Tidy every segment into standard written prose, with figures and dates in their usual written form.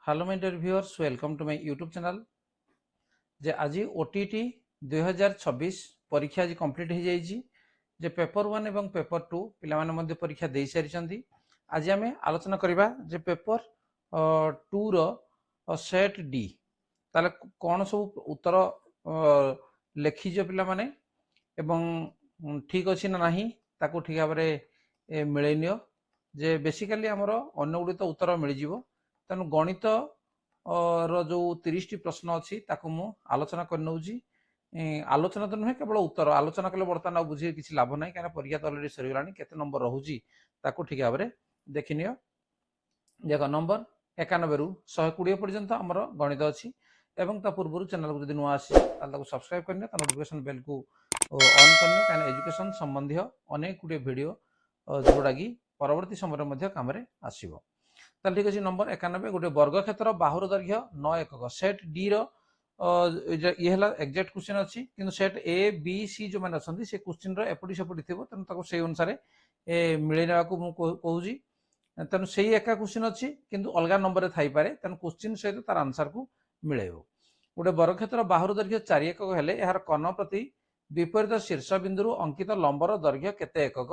Hello my dear viewers, welcome to my YouTube channel. जे आज OTT 2026 परीक्षा आज कंप्लीट हो जाइए। जे पेपर 1 एवं पेपर 2 पिला माने मध्य परीक्षा दे सारी। आज आम आलोचना करबा जे पेपर 2 रो सेट डी ताले कौन सब उत्तर लिखिज पिला माने एवं ठीक अच्छी ना नहीं ताकू ठीक भाव में मिले नियो। जे बेसिकली आमर अन्य गुड़ी तो उत्तर मिल जाव। तेणु गणित जो 30 टी प्रश्न अच्छी मु आलोचना कर नौजी। आलोचना तो नुहे केवल उत्तर आलोचना कले बर्तमान आ बुझे किसी लाभ ना कहीं परीक्षा तो अलरेडी सरीगला केते नंबर रोचे ठीक भाव में देखि नियो। देख नंबर 91 रु 120 पर्यंत आमर गणित अच्छी एवं ता पूर्व चैनल को जब नुआ आसी सब्सक्राइब करने नोटिफिकेशन बेल को ऑन करने कहीं एजुकेशन संबंधी अनेक गुड़े भिड जोड़ा कि परवर्ती समय कम आसो। ताल ठीक अच्छे नंबर 91 गोटे वर्ग क्षेत्र बाहुर दैर्घ्य 9 एकक सेट डी रो ये एक्जाक्ट क्वेश्चन अच्छी कि सेट ए बी सी जो मैंने अच्छा से क्वेश्चन एपटी सेपटी थी तेणु से अनुसार मिले ना कहूँ। तेणु से एका क्वेश्चन अच्छी किंतु अलग नंबर थाईपे तेणु क्वेश्चन सहित तार आंसर को मिले। गोटे वर्ग क्षेत्र बाहुर दैर्घ्य 4 एकक हेले यार कर्ण प्रति विपरीत शीर्ष बिंदु अंकित लंबर दैर्घ्य केते एकक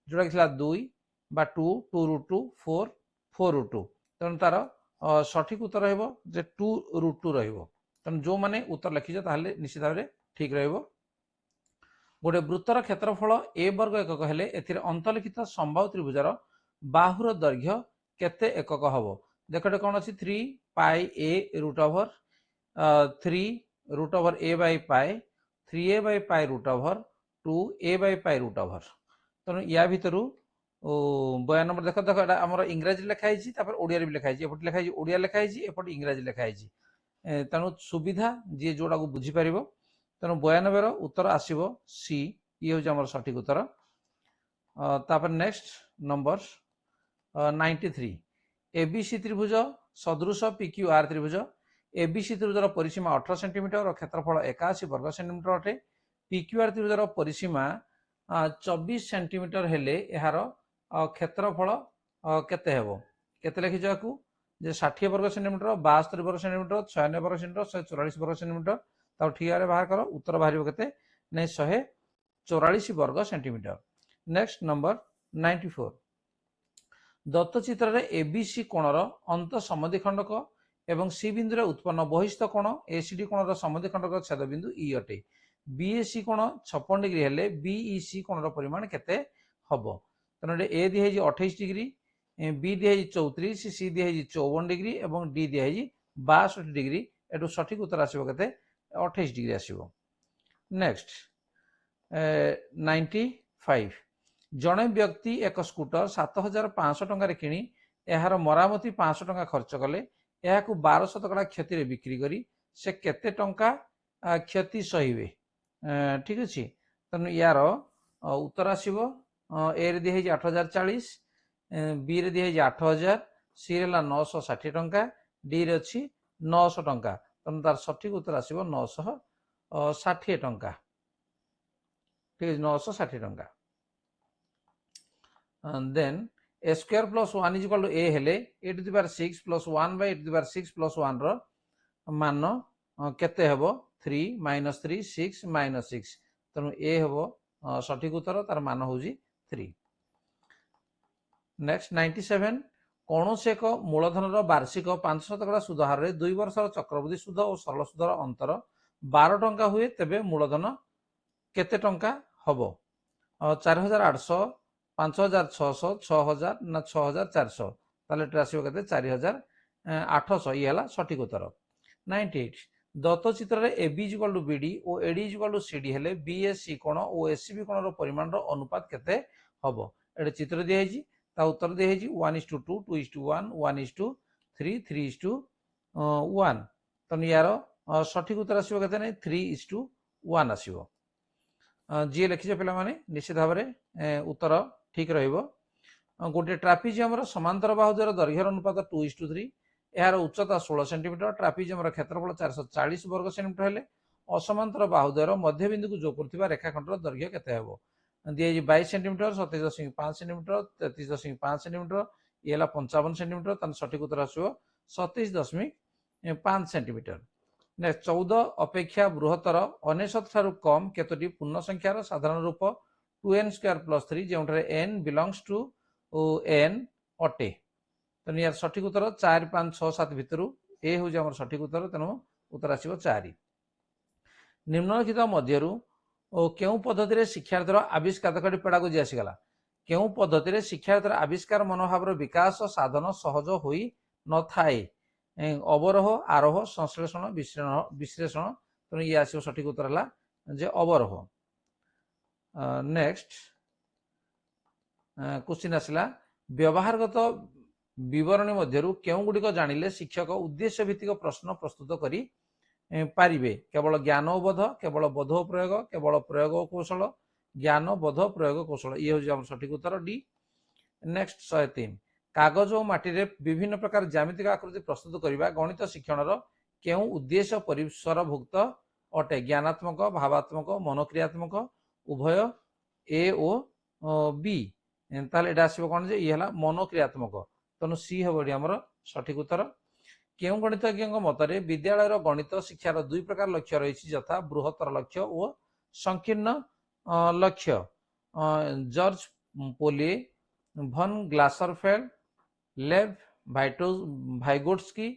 जोटा कि 2 बा 2 2 √2 4 4 √2 तेणु तार सठिक उत्तर रहिबो जे 2 √2 रहिबो। तेणु जो माने उत्तर लिखिछ ताहले निश्चित भाव ठीक रहिबो। गोटे वृत्तर क्षेत्रफल ए वर्ग एकक हेले एथिरे अंतलिखित संभाव त्रिभुजार बाहुर दैर्घ्य केते एकक हबो। देखो कौन अच्छी 3 पाई ए √3 √a by pi 3a by pi √2a by pi √। तेणु या भितर 92 नंबर देख देख आम इंग्राजी लिखाई ओडिया भी लिखाई एपटे लिखाई ओडिया लिखाई एपटे इंग्राजी लिखाई। तेणु सुविधा जी जोड़ा को बुझीपर। तेणु 92 उत्तर आसो सी ये हूँ आम सठिक उत्तर। तापर नेक्स्ट नंबर 93 एबीसी त्रिभुज सदृश PQR त्रिभुज एबीसी त्रिभुजर परिसीमा 18 सेंटीमीटर और क्षेत्रफल 81 वर्ग सेंटीमीटर अटे। PQR त्रिभुजर परिसीमा 24 सेंटीमीटर हेले यार क्षेत्रफल केते हेबो केते लिखिज याकू जे 60 वर्ग सेंटीमीटर 72 वर्ग सेंटीमीटर 96 वर्ग सेंटीमीटर 144 वर्ग सेंटीमीटर ताऊ ठीक भाव बाहर कर उत्तर बाहर केते नहीं 144 वर्ग सेंटीमीटर। नेक्स्ट नंबर 94 दत्त चित्र रे एबीसी कोणर अंत समद्विखंडक एवं सी बिंदु रे उत्पन्न बहिस्थ कोण एसीडी कोणर समद्विखंडक छेद बिंदु ई अटे। बीएसी कोण 56 डिग्री हेले बीईसी कोणर परिमाण केते हबो। तेणु ए दी है 28 डिग्री बी दी है 34 सी दी है 54 डिग्री और डी दी है 62 डिग्री एटू सठिक उत्तर आसो के 28 डिग्री आसो। नेक्स्ट 95 जड़े व्यक्ति एक स्कूटर 7500 टंकार किणी यार मरामती 500 टंका खर्च कले या 12% क्षति बिक्री करी से केते टंका क्षति सहीबे। ठीक अच्छे तेणु यार उत्तर आसो ए रे दी है 8040 बी रे दी है 8000 सी रे 960 टंका डी रे अच्छी 900 टंका तेणु तार सठिक उत्तर आसो 960 टंका। ठीक है 960 टंका। Then A square plus 1 is equal to A हेले A to the power 6 plus 1 by A to the power 6 plus 1 रो मान केते हेबो 3 - 3 6 - 6 तेणु ए हेबो सठिक उत्तर तार मान होउजी 3। नेक्स्ट 97 कौन से एक मूलधन वार्षिक 5% सुध हार 2 वर्ष चक्रवृद्धि सुध और सरल सुधर अंतर 12 टंका हुए तेबे मूलधन केते टंका हबो 4800 5600 6000 ना 6400 ताले आसो के 4800 ये है सठिक उत्तर। 98 दत्त चित्र रे AB इक्वल टू BD और AD इक्वल टू CD हेले BSC कोण और SCB कोण रो परिमाण रो अनुपात केते हबो। एटे चित्र दिया है ता उत्तर दिया है 1:2 2:1 1:3 3:1 तेणु यार सठिक उत्तर आसो के 3:1 आसो। जी लिखिछ पिला माने निश्चित भाव में उत्तर ठीक रहिबो। गोटे ट्रापिजियम समांतर बाहु द्वारा दैर्घ्यर अनुपात 2:3 यार उच्चता 16 सेंटीमीटर ट्रापिजियम क्षेत्रफल 440 वर्ग सेंटीमीटर हेले असमांतर बाहु द्वारा मध्य बिंदु को जोड़ करथिबा रेखाखंडर दैर्घ्य केते हेबो दिए 22 सेंटीमीटर 27.5 सेंटीमीटर 33.5 सेंटीमीटर ये 55 सेंटीमीटर तान सठिक उत्तर आसो 27.5 सेंटीमीटर। नेक्स्ट 14 अपेक्षा बृहत्तर 69 ठारू कम केतोटी पूर्ण संख्यार साधारण रूप 2n स्क्वायर प्लस 3 जो n बिलोंग्स टू n अटे। तेणु यार सठिक उत्तर 4 5 6 7 भितर ए हूँ आम सठिक उत्तर। तेणु उत्तर आसो 4। निम्नलिखित मध्यरु केउ पद्धति शिक्षार्थीर आविष्कार पेडागोजी आसीगला। केउ पद्धति शिक्षार्थीर आविष्कार मनोभाव विकास साधन सहज होई न थाए। अवरोह आरोह संश्लेषण विश्लेषण। तेणु ये आसो सठिक उत्तर है जे अवरोह। नेक्स्ट क्वेश्चन आसला व्यवहारगत विवरणी मध्यरु केउ गुडिक जानिले शिक्षक उद्देश्य भित्तिक प्रश्न प्रस्तुत करी पारिबे। केवल ज्ञानबोध, केवल बोध प्रयोग, केवल प्रयोग कौशल, ज्ञान बोध प्रयोग कौशल। ये हूँ सठिक उत्तर डी। नेक्स्ट 103 कागज और माटी रे विभिन्न प्रकार ज्यामितिक आकृति प्रस्तुत करने गणित शिक्षण केउ उद्देश्य परिसरभुक्त अटे। ज्ञानात्मक, भावात्मक, मनोक्रियात्मक, उभय ए ओ बी। ताले आसो कौन जे ये मनोक्रियात्मक। तेणु सी हम आमर सठिक उत्तर। केउ गणितज्ञ मतरे विद्यालय गणित शिक्षार दुई प्रकार लक्ष्य रही यथा बृहत्तर लक्ष्य और संकीर्ण लक्ष्य। जॉर्ज पोलिए, भन ग्लासरफेल्ड, लेव वाइगोट्स्की,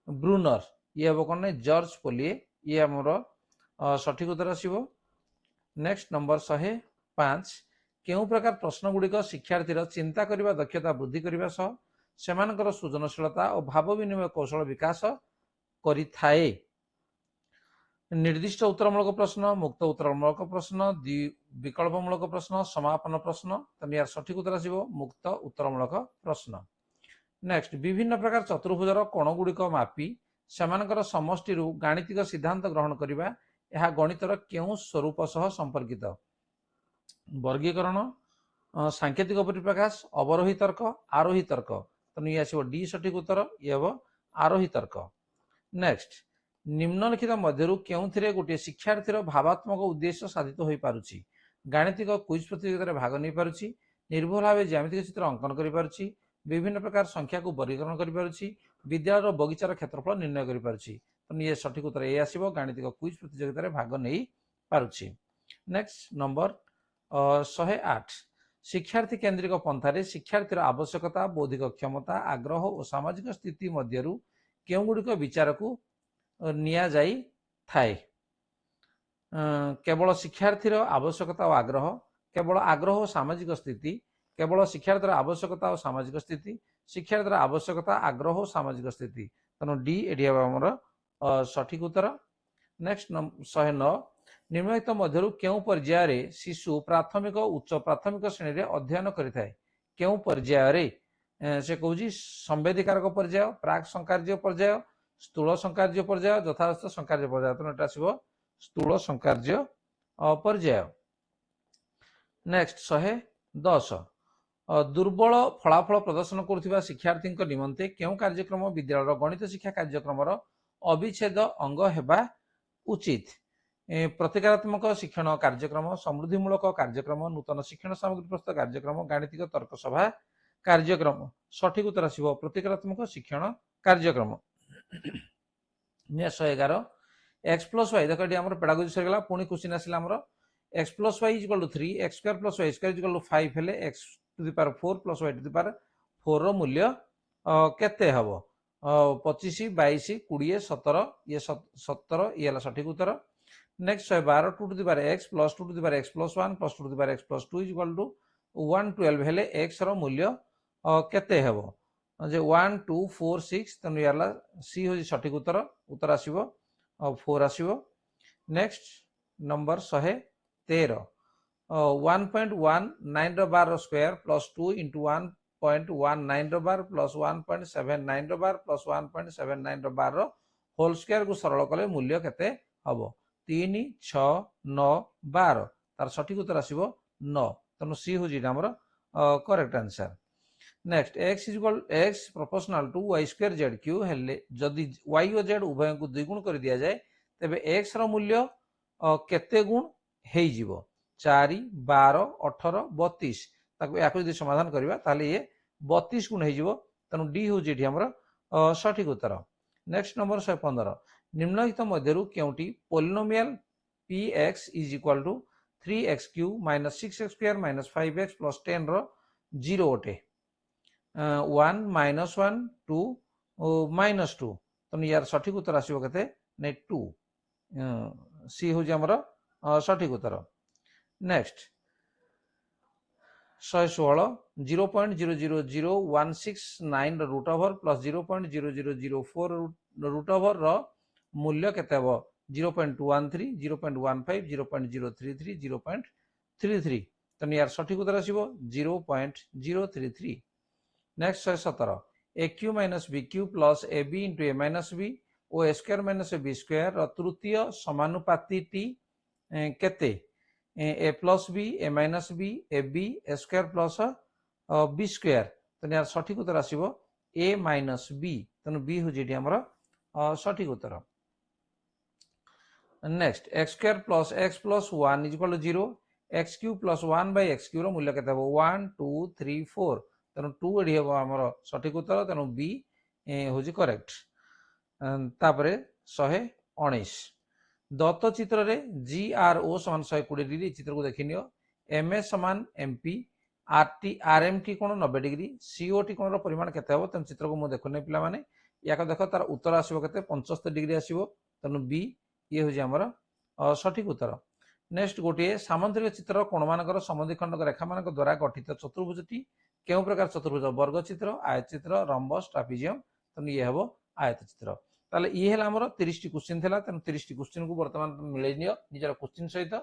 ब्रूनर। ये हम कौन जॉर्ज पोलिए। ये आमर सठिक उत्तर आसो। नेक्स्ट नंबर 105 केउ प्रकार प्रश्न गुड़िक शिक्षार्थीर चिंता करने दक्षता वृद्धि करने सह सेमानकर सृजनशीलता और भाव विनिमय कौशल विकास करिथाए। निर्दिष्ट उत्तरमूलक प्रश्न, मुक्त उत्तरमूलक प्रश्न, विकल्पमूलक प्रश्न, समापन प्रश्न। तेणु यार सठिक उत्तर आसो मुक्त उत्तरमूलक प्रश्न। नेक्स्ट विभिन्न प्रकार चतुर्भुजर कोण गुड़िक मापी सेमानकर समष्टि गाणितिक सिद्धांत ग्रहण करने यह गणितर केउ स्वरूप सह संपर्कित। वर्गीकरण, सांकेतिक परिप्रकाश, अवरोही तर्क, आरोही तर्क। तेणु ये आसो डी सठिक उत्तर। ये हम आरोही तर्क। नेक्स्ट निम्नलिखित मध्यरु केउथिरे गोटे शिक्षार्थीर भावात्मक उद्देश्य साधित हो पारुछि। गाणितिक क्विज प्रतियोगिता भाग नहीं पारुछि, निर्भुल भाव ज्यामितिक चित्र अंकन करि पारुछि, विभिन्न प्रकार संख्या को वर्गीकरण करि पारुछि, विद्यालय बगीचार क्षेत्रफल निर्णय करि पारुछि। तेणु ये सठिक उत्तर ए आसिबो गाणितिक क्विज प्रतियोगिता भाग नहीं पारुछि। नेक्स्ट नंबर 108 शिक्षार्थी केन्द्रिक पंथारे शिक्षार्थीर आवश्यकता, बौद्धिक क्षमता, आग्रह और सामाजिक स्थिति मध्यरु केउ गुड़िक विचार को निया जाई थाए। केवल शिक्षार्थीर आवश्यकता और आग्रह, केवल आग्रह और सामाजिक स्थिति, केवल शिक्षार्थीर आवश्यकता और सामाजिक स्थिति, शिक्षार्थीर आवश्यकता, आग्रह और सामाजिक स्थिति। तेणु डी एडी हमर सठिक उत्तर। नेक्स्ट 109 निम्नलिखित मध्यरु केउ पर्यायर शिशु प्राथमिक उच्च प्राथमिक श्रेणी रे अध्ययन करिथाए। केउ पर्यायर से कहूँ संवेदीकारक पर्याय, प्राक संकार्य पर्याय, स्थूल संकार्य पर्याय, यथास्थ संकार्य पर्याय। तेणु एटा आसिबो स्थूल संकार्य पर्याय। नेक्स्ट 110 दुर्बल फलाफल प्रदर्शन करुथिबा शिक्षार्थी निमंते केउ कार्यक्रम विद्यालय गणित शिक्षा कार्यक्रम अविच्छेद अंग हेबा उचित। प्रतिकारात्मक शिक्षण कार्यक्रम, समृद्धिमूलक कार्यक्रम, नूतन शिक्षण सामग्री प्रस्तुत कार्यक्रम, गाणितिक तर्क सभा कार्यक्रम। सठिक उत्तर आसिबो प्रतिकारात्मक शिक्षण कार्यक्रम। 111 एक्स प्लस वाई देख ये पेडागोजी सरगला। पुणी क्वेश्चन आसला आमर x plus y equal to 3, x square plus y square equal to 5 हेले x to the power 4 plus y to the power 4 रो मूल्य केते हबो? 25, 22, 20, 17। ये 17 ये सठिक उत्तर। Next 112 2 to the power X plus 2 to the power X plus 1 plus 2 to the power X plus 2 equal to 112 हेले एक्स रो मूल्य केते हबो? जे 1 2 4 6। तेणु यार सी हो सठिक उत्तर। उत्तर आसिबो 4 आसिबो। नेक्स्ट नंबर 113 1.19 रो बार स्क्वायर प्लस 2 इंटू 1.19 रो बार प्लस 1.79 रो बार प्लस 1.79 रो बार होल स्क्वायर को सरल कले मूल्य केते हबो? 3 6 9 12। तार सठिक उत्तर आसिबो 9। तेणु सी हो हमर correct answer. Next x equal x proportional to y square z q हेले जदि वाई और जेड उभय को द्विगुण कर दिया जाए तेबे एक्स रो मूल्य केते गुण हेई जिवो? 4 12 18 32। ताको याको यदि समाधान करबा ताले ये 32 गुण हेई जिवो। तेणु डी हो जेठी हमर सठिक उत्तर। नेक्स्ट नंबर 115 निम्नलिखित मध्यरु केउटी polynomial px is equal to 3x cube minus 6x square minus 5x plus 10 रो 0 अटे 1 माइनस 1 2 माइनस 2 तो यार सठिक उत्तर आसीबो कते नै 2 सी हो जे हमर सठिक उत्तर। Next 116 0.000169 root over plus 0.0004 root over रो मूल्य केते हबो 0.213 0.15 0.033 0.33 तो यार सठिक उत्तर आसीबो 0.033। Next 117 A Q minus B Q plus A B into A minus B और A square minus A B square तृतीय समानुपाती टी केते A plus B A minus B A B A square plus B square तो यार सठिक उत्तर आसीबो ए माइनस बी तेणु बी हो जेठी हमर सठिक उत्तर। Next X square plus 1 is equal to 0 x cube plus 1 by X cube रो मूल्य केते हबो 1 2 3 4 तेणु 2 एडी हबो हमर सठिक उत्तर तेणु बी हो जी करेक्ट। तापरे 119 दत्त चित्र रे जी आर ओ समान 120 डिग्री चित्र को देखि नियो एम ए समान M P R T R M T कोण 90 डिग्री सीओ टी कोण रो परिमाण केते हबो तेन चित्र को मु देखु नै पिला माने याक देखो तार उत्तर आसीबो केते 75 डिग्री आसीबो तेनु बी ये हो जे हमर सठिक उत्तर। नेक्स्ट गोटे सामंतरिक चित्र कोण मानकर समद्विखंडक रेखा मानक द्वारा गठित चतुर्भुजटी केउ प्रकार चतुर्भुज वर्ग चित्र आयत चित्र रम्बस ट्रापेजियम तेनु ये हबो आयत चित्र। ताले ये हेला हमर 30 टी क्वेश्चन थिला तेनु 30 टी क्वेश्चन को वर्तमान मिलै नियो निजर क्वेश्चन सहित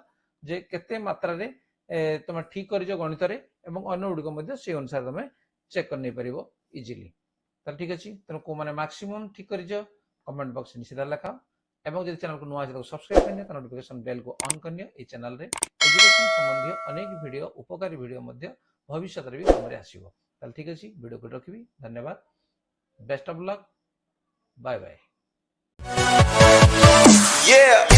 जे केते मात्रा रे तुम ठीक करिजो गणित रे एवं अन्य गुडी को मध्ये से अनुसार तुम चेक कर नै परिबो इजीली। ताले ठीक अछि तेनु को माने मैक्सिमम ठीक करिजो कमेंट बॉक्स निशिदा लिखा एवं जदि चैनल को नुआ छै तो सब्सक्राइब करनियो नोटिफिकेशन बेल को ऑन करनियो। ए चैनल रे एजुकेशन संबंधी अनेक वीडियो उपकारी वीडियो मध्ये भविष्य रे भी हमरे आसीबो। ताले ठीक अछि वीडियो को रखिबी धन्यवाद best of luck bye bye. Yeah.